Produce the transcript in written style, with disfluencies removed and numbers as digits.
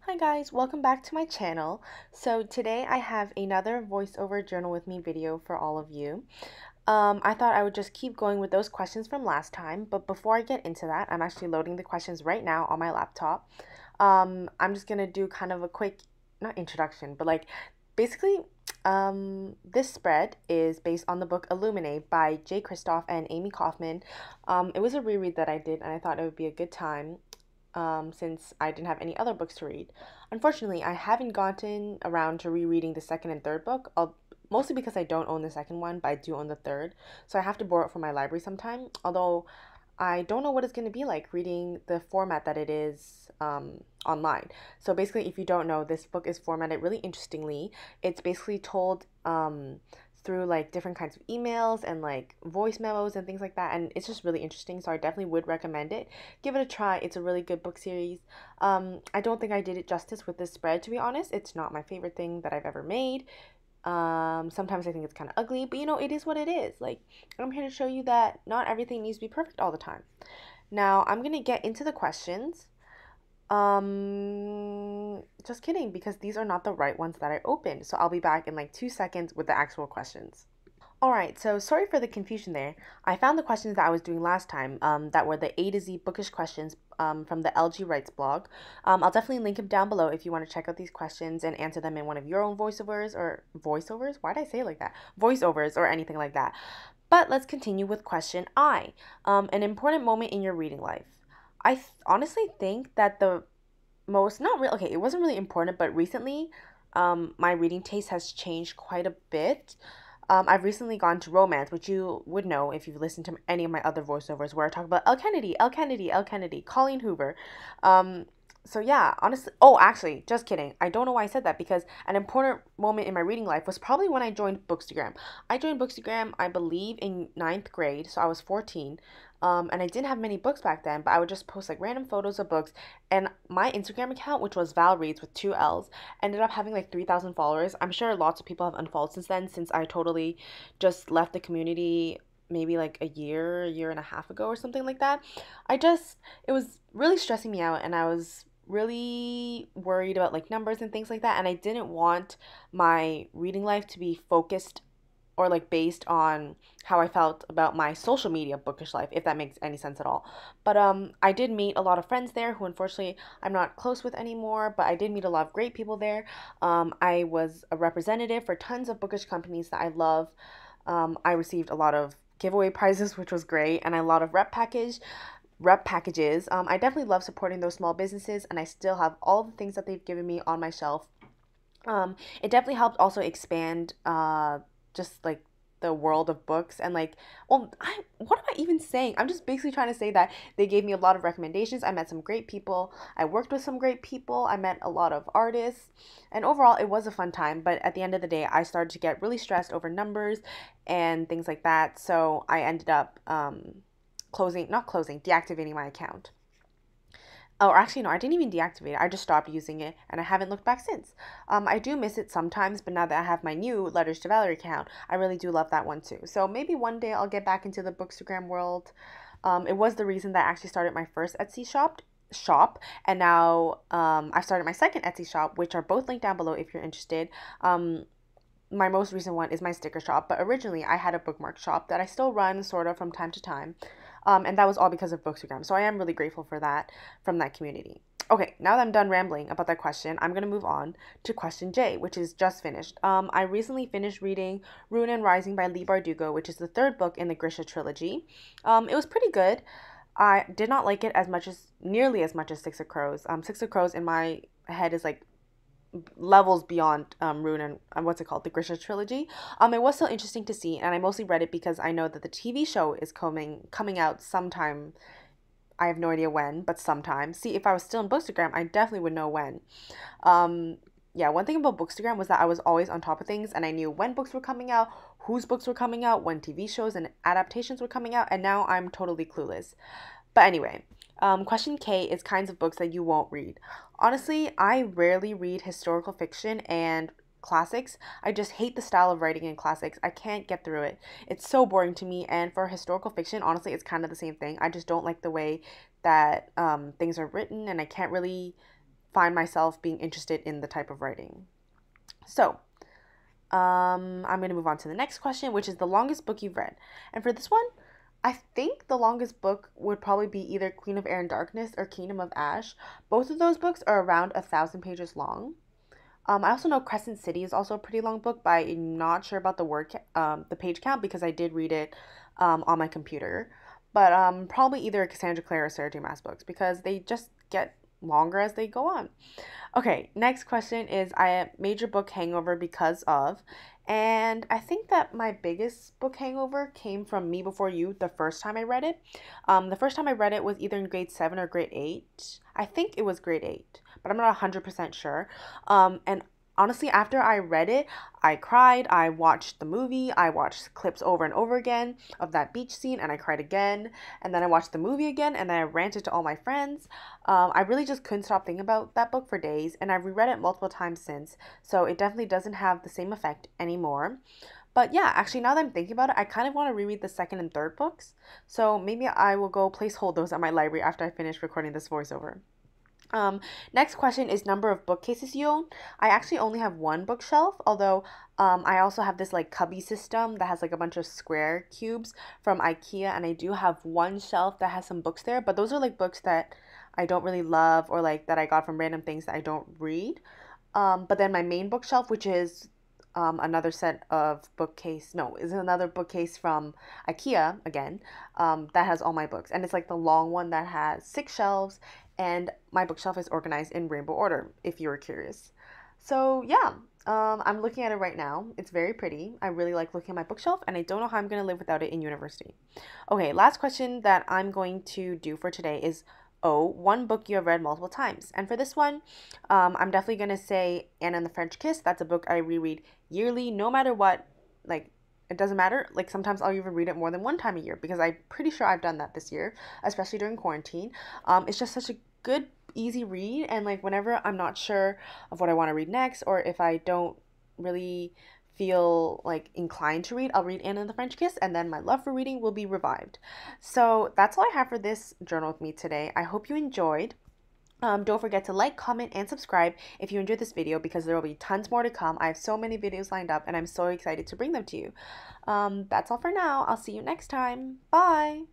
Hi guys, welcome back to my channel. So today I have another voiceover journal with me video for all of you. I thought I would just keep going with those questions from last time, but before I get into that, I'm actually loading the questions right now on my laptop. I'm just gonna do kind of a quick, not introduction, but like basically, this spread is based on the book Illuminae by Kristoff and Amie Kaufman. It was a reread that I did, and I thought it would be a good time since I didn't have any other books to read. Unfortunately, I haven't gotten around to rereading the second and third book, mostly because I don't own the second one, but I do own the third. So I have to borrow it from my library sometime. Although I don't know what it's going to be like reading the format that it is online. So basically, if you don't know, this book is formatted really interestingly. It's basically told through like different kinds of emails and like voice memos and things like that, and it's just really interesting. So I definitely would recommend it. Give it a try. It's a really good book series. I don't think I did it justice with this spread, to be honest. It's not my favorite thing that I've ever made. Sometimes I think it's kind of ugly, but you know, it is what it is. Like, I'm here to show you that not everything needs to be perfect all the time. Now, I'm gonna get into the questions. Just kidding, because these are not the right ones that I opened. So I'll be back in like 2 seconds with the actual questions. Alright, so sorry for the confusion there. I found the questions that I was doing last time, that were the A to Z bookish questions from the LG Writes blog. I'll definitely link them down below if you want to check out these questions and answer them in one of your own voiceovers or voiceovers? Why did I say it like that? Voiceovers or anything like that. But let's continue with question I. An important moment in your reading life. Honestly think that the most, not really, okay, it wasn't really important, but recently, my reading taste has changed quite a bit. I've recently gone to romance, which you would know if you've listened to any of my other voiceovers where I talk about El Kennedy, El Kennedy, El Kennedy, Colleen Hoover. Um, so yeah, honestly, oh, actually, just kidding. I don't know why I said that because an important moment in my reading life was probably when I joined Bookstagram. I joined Bookstagram, I believe, in ninth grade, so I was 14. And I didn't have many books back then, but I would just post like random photos of books. And my Instagram account, which was Val Reads with two L's, ended up having like 3,000 followers. I'm sure lots of people have unfollowed since then, since I totally just left the community maybe like a year and a half ago or something like that. It was really stressing me out, and I was really worried about like numbers and things like that. And I didn't want my reading life to be focused or like based on how I felt about my social media bookish life, if that makes any sense at all. But I did meet a lot of friends there who unfortunately I'm not close with anymore, but I did meet a lot of great people there. I was a representative for tons of bookish companies that I love. I received a lot of giveaway prizes, which was great, and a lot of rep packages. I definitely love supporting those small businesses, and I still have all the things that they've given me on my shelf. It definitely helped also expand just like the world of books and like, what am I even saying? I'm just basically trying to say that they gave me a lot of recommendations. I met some great people. I worked with some great people. I met a lot of artists, and overall it was a fun time. But at the end of the day, I started to get really stressed over numbers and things like that. So I ended up deactivating my account. Oh, or actually, no, I didn't even deactivate it. I just stopped using it and I haven't looked back since. I do miss it sometimes, but now that I have my new Letters to Valerie account, I really do love that one too. So maybe one day I'll get back into the Bookstagram world. It was the reason that I actually started my first Etsy shop, and now I've started my second Etsy shop, which are both linked down below if you're interested. My most recent one is my sticker shop, but originally I had a bookmark shop that I still run sort of from time to time. And that was all because of Bookstagram. So I am really grateful for that from that community. Okay, now that I'm done rambling about that question, I'm going to move on to question J, which is just finished. I recently finished reading Rune and Rising by Leigh Bardugo, which is the third book in the Grisha trilogy. It was pretty good. I did not like it nearly as much as Six of Crows. Six of Crows in my head is like levels beyond Rune and what's it called, the Grisha trilogy. It was still interesting to see, and I mostly read it because I know that the TV show is coming out sometime. I have no idea when, but sometime. See, if I was still in Bookstagram, I definitely would know when. Yeah, one thing about Bookstagram was that I was always on top of things, and I knew when books were coming out, whose books were coming out, when TV shows and adaptations were coming out, and now I'm totally clueless. But anyway, question K is kinds of books that you won't read. Honestly, I rarely read historical fiction and classics. I just hate the style of writing in classics. I can't get through it. It's so boring to me. And for historical fiction, honestly, it's kind of the same thing. I just don't like the way that things are written, and I can't really find myself being interested in the type of writing. So, I'm going to move on to the next question, which is the longest book you've read. And for this one, I think the longest book would probably be either Queen of Air and Darkness or Kingdom of Ash. Both of those books are around 1,000 pages long. I also know Crescent City is also a pretty long book, but I'm not sure about the page count because I did read it on my computer. But probably either Cassandra Clare or Sarah J. Maas books because they just get longer as they go on. Okay, next question is I major book hangover because of, and I think that my biggest book hangover came from Me Before You the first time I read it. The first time I read it was either in grade 7 or grade 8. I think it was grade 8, but I'm not 100% sure. And honestly, after I read it, I cried. I watched the movie. I watched clips over and over again of that beach scene, and I cried again. And then I watched the movie again, and then I ranted to all my friends. I really just couldn't stop thinking about that book for days, and I've reread it multiple times since, so it definitely doesn't have the same effect anymore. But yeah, actually, now that I'm thinking about it, I kind of want to reread the second and third books. So maybe I will go placehold those at my library after I finish recording this voiceover. Next question is number of bookcases you own. I actually only have one bookshelf, although I also have this like cubby system that has like a bunch of square cubes from IKEA, and I do have one shelf that has some books there, but those are like books that I don't really love or like that I got from random things that I don't read. But then my main bookshelf, which is another set of bookcase, no, is another bookcase from IKEA again, that has all my books, and it's like the long one that has 6 shelves, and my bookshelf is organized in rainbow order, if you were curious. So yeah, I'm looking at it right now. It's very pretty. I really like looking at my bookshelf, and I don't know how I'm gonna live without it in university. Okay, last question that I'm going to do for today is, oh, one book you have read multiple times. And for this one, I'm definitely gonna say Anne and the French Kiss. That's a book I reread yearly, no matter what. Like, it doesn't matter. Like, sometimes I'll even read it more than one time a year because I'm pretty sure I've done that this year, especially during quarantine. It's just such a good, easy read, and like whenever I'm not sure of what I want to read next, or if I don't really feel like inclined to read, I'll read Anne and the French Kiss, and then my love for reading will be revived. So that's all I have for this journal with me today. I hope you enjoyed. Don't forget to like, comment, and subscribe if you enjoyed this video because there will be tons more to come. I have so many videos lined up, and I'm so excited to bring them to you. That's all for now. I'll see you next time. Bye!